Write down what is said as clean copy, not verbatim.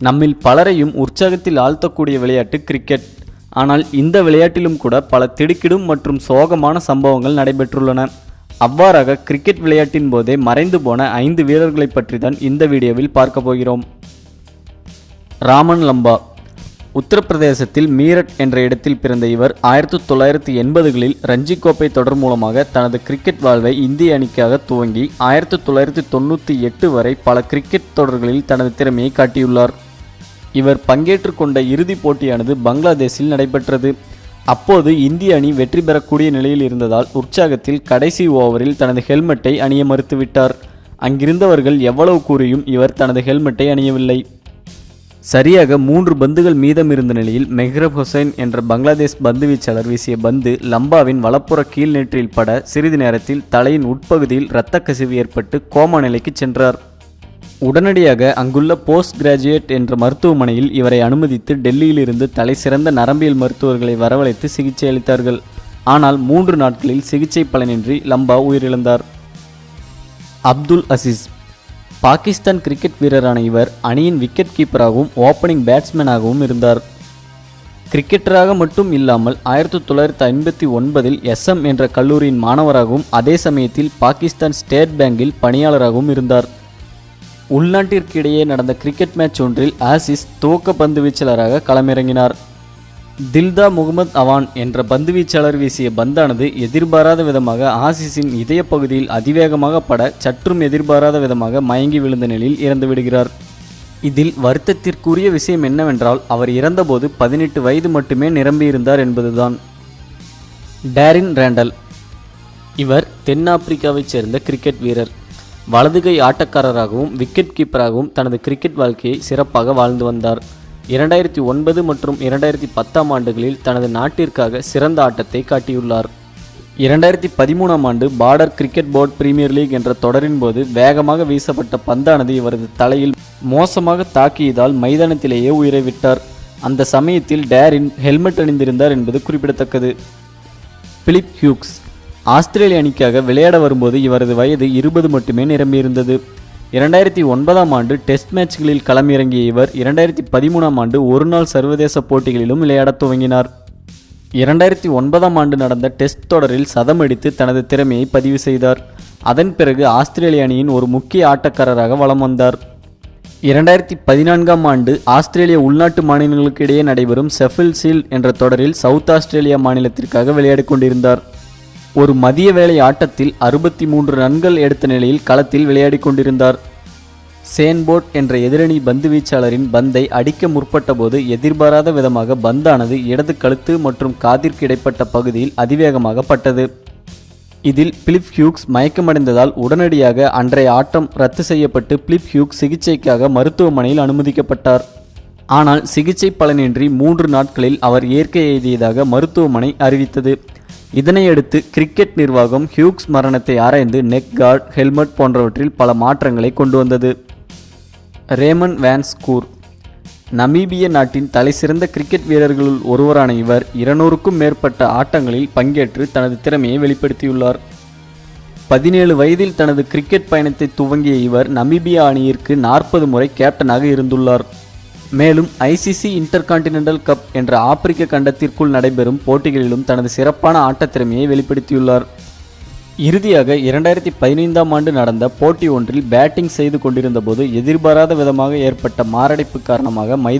நம்மில் பலரையும் உற்சாகத்தில் ஆழ்த்தக்கூடிய விளையாட்டு கிரிக்கெட். ஆனால் இந்த விளையாட்டிலும் கூட பல திடுக்கிடும் மற்றும் சோகமான சம்பவங்கள் நடைபெற்றுள்ளன. அவ்வாறாக கிரிக்கெட் விளையாட்டின் போதே மறைந்து போன 5 வீரர்களை பற்றி தான் இந்த வீடியோவில் பார்க்க போகிறோம். ராமன் லம்பா. உத்தரப்பிரதேசத்தில் மீரட் என்ற இடத்தில் பிறந்த இவர் 1980களில் ரஞ்சி கோப்பை தொடர் மூலமாக தனது கிரிக்கெட் வாழ்வை இந்திய அணிக்காக துவங்கி 1998 வரை பல கிரிக்கெட் தொடர்களில் தனது திறமையை காட்டியுள்ளார். இவர் பங்கேற்று கொண்ட இறுதிப் போட்டியானது பங்களாதேஷில் நடைபெற்றது. அப்போது இந்திய அணி வெற்றி பெறக்கூடிய நிலையில் இருந்ததால் உற்சாகத்தில் கடைசி ஓவரில் தனது ஹெல்மெட்டை அணிய மறுத்துவிட்டார். அங்கிருந்தவர்கள் எவ்வளவு கூறியும் இவர் தனது ஹெல்மெட்டை அணியவில்லை. சரியாக 3 பந்துகள் மீதம் இருந்த நிலையில் மெஹ்ரப் ஹுசைன் என்ற பங்களாதேஷ் பந்து வீச்சாளர் வீசிய பந்து லம்பாவின் வலப்புற கீழ் நெற்றியில் பட சிறிது நேரத்தில் தலையின் உட்பகுதியில் இரத்த கசிவு ஏற்பட்டு கோமா நிலைக்கு சென்றார். உடனடியாக அங்குள்ள போஸ்ட் கிராஜுவேட் என்ற மருத்துவமனையில் இவரை அனுமதித்து டெல்லியிலிருந்து தலை சிறந்த நரம்பியல் மருத்துவர்களை வரவழைத்து சிகிச்சை அளித்தார்கள். ஆனால் 3 நாட்களில் சிகிச்சை பலனின்றி லம்பா உயிரிழந்தார். அப்துல் அசீஸ். பாகிஸ்தான் கிரிக்கெட் வீரரான இவர் அணியின் விக்கெட் கீப்பராகவும் ஓப்பனிங் பேட்ஸ்மேனாகவும் இருந்தார். கிரிக்கெட்டராக மட்டும் இல்லாமல் 1959இல் SM என்ற கல்லூரியின் மாணவராகவும் அதே சமயத்தில் பாகிஸ்தான் ஸ்டேட் பேங்கில் பணியாளராகவும் இருந்தார். உள்நாட்டிற்கு இடையே நடந்த கிரிக்கெட் மேட்ச் ஒன்றில் ஆசிஸ் துவக்க பந்து வீச்சாளராக களமிறங்கினார். தில்தா முகமது அவான் என்ற பந்து வீச்சாளர் வீசிய பந்தானது எதிர்பாராத விதமாக ஆசிஸின் இதய பகுதியில் அதிவேகமாக பட சற்றும் எதிர்பாராத விதமாக மயங்கி விழுந்த நிலையில் இறந்து விடுகிறார். இதில் வருத்தத்திற்குரிய விஷயம் என்னவென்றால் அவர் இறந்தபோது 18 வயது மட்டுமே நிரம்பியிருந்தார் என்பதுதான். டேரின் ரேண்டல். இவர் தென்னாப்பிரிக்காவைச் சேர்ந்த கிரிக்கெட் வீரர். வலதுகை ஆட்டக்காரராகவும் விக்கெட் கீப்பராகவும் தனது கிரிக்கெட் வாழ்க்கையை சிறப்பாக வாழ்ந்து வந்தார். 2009 மற்றும் 2010 ஆண்டுகளில் தனது நாட்டிற்காக சிறந்த ஆட்டத்தை காட்டியுள்ளார். 2013 ஆண்டு border cricket board premier league என்ற தொடரின் போது வேகமாக வீசப்பட்ட பந்தானது இவரது தலையில் மோசமாக தாக்கியதால் மைதானத்திலேயே உயிரை விட்டார். அந்த சமயத்தில் டேரின் ஹெல்மெட் அணிந்திருந்தார் என்பது குறிப்பிடத்தக்கது. Philip Hughes. ஆஸ்திரேலிய அணிக்காக விளையாட வரும்போது இவரது வயது 20 மட்டுமே நிரம்பியிருந்தது. 2009 ஆண்டு டெஸ்ட் மேட்ச்களில் களமிறங்கிய இவர் 2013 ஆண்டு ஒருநாள் சர்வதேச போட்டிகளிலும் விளையாடத் துவங்கினார். 2009 ஆண்டு நடந்த டெஸ்ட் தொடரில் சதமடித்து தனது திறமையை பதிவு செய்தார். அதன் பிறகு ஆஸ்திரேலிய அணியின் ஒரு முக்கிய ஆட்டக்காரராக வலம் வந்தார். 2014 ஆண்டு ஆஸ்திரேலிய உள்நாட்டு மாநிலங்களுக்கு இடையே நடைபெறும் ஷெஃபீல்ட் ஷீல்ட் என்ற தொடரில் சவுத் ஆஸ்திரேலியா மாநிலத்திற்காக விளையாடி கொண்டிருந்தார். ஒரு மதிய வேளை ஆட்டத்தில் 63 ரன்கள் எடுத்த நிலையில் களத்தில் விளையாடி கொண்டிருந்தார். சேன்போர்ட் என்ற எதிரணி பந்து வீச்சாளரின் பந்தை அடிக்க முற்பட்ட போது எதிர்பாராத விதமாக பந்தானது இடது கழுத்து மற்றும் காதிற்கு இடைப்பட்ட பகுதியில் அதிவேகமாக பட்டது. இதில் பிலிப் ஹியூக்ஸ் மயக்கமடைந்ததால் உடனடியாக அன்றைய ஆட்டம் ரத்து செய்யப்பட்டு பிலிப் ஹியூக்ஸ் சிகிச்சைக்காக மருத்துவமனையில் அனுமதிக்கப்பட்டார். ஆனால் சிகிச்சை பலனின்றி 3 நாட்களில் அவர் இயற்கை எய்தியதாக மருத்துவமனை அறிவித்தது. இதனையடுத்து கிரிக்கெட் நிர்வாகம் ஹியூக்ஸ் மரணத்தை ஆராய்ந்து நெக் கார்டு, ஹெல்மெட் போன்றவற்றில் பல மாற்றங்களை கொண்டு வந்தது. Ramen van score. நமீபிய நாட்டின் தலைசிறந்த கிரிக்கெட் வீரர்களுள் ஒருவரான இவர் 200க்கும் மேற்பட்ட ஆட்டங்களில் பங்கேற்று தனது திறமையை வெளிப்படுத்தியுள்ளார். 17 வயதில் தனது கிரிக்கெட் பயணத்தை துவங்கிய இவர் நமீபியா அணியிற்கு 40 முறை கேப்டனாக இருந்துள்ளார். மேலும் ICC இன்டர்கான்டினென்டல் கப் என்ற ஆப்பிரிக்க கண்டத்திற்குள் நடைபெறும் போட்டிகளிலும் தனது சிறப்பான ஆட்டத் திறமையை வெளிப்படுத்தியுள்ளார். இறுதியாக 2015 ஆண்டு நடந்த போட்டி ஒன்றில் பேட்டிங் செய்து கொண்டிருந்த போது எதிர்பாராத விதமாக ஏற்பட்ட மாரடைப்பு காரணமாக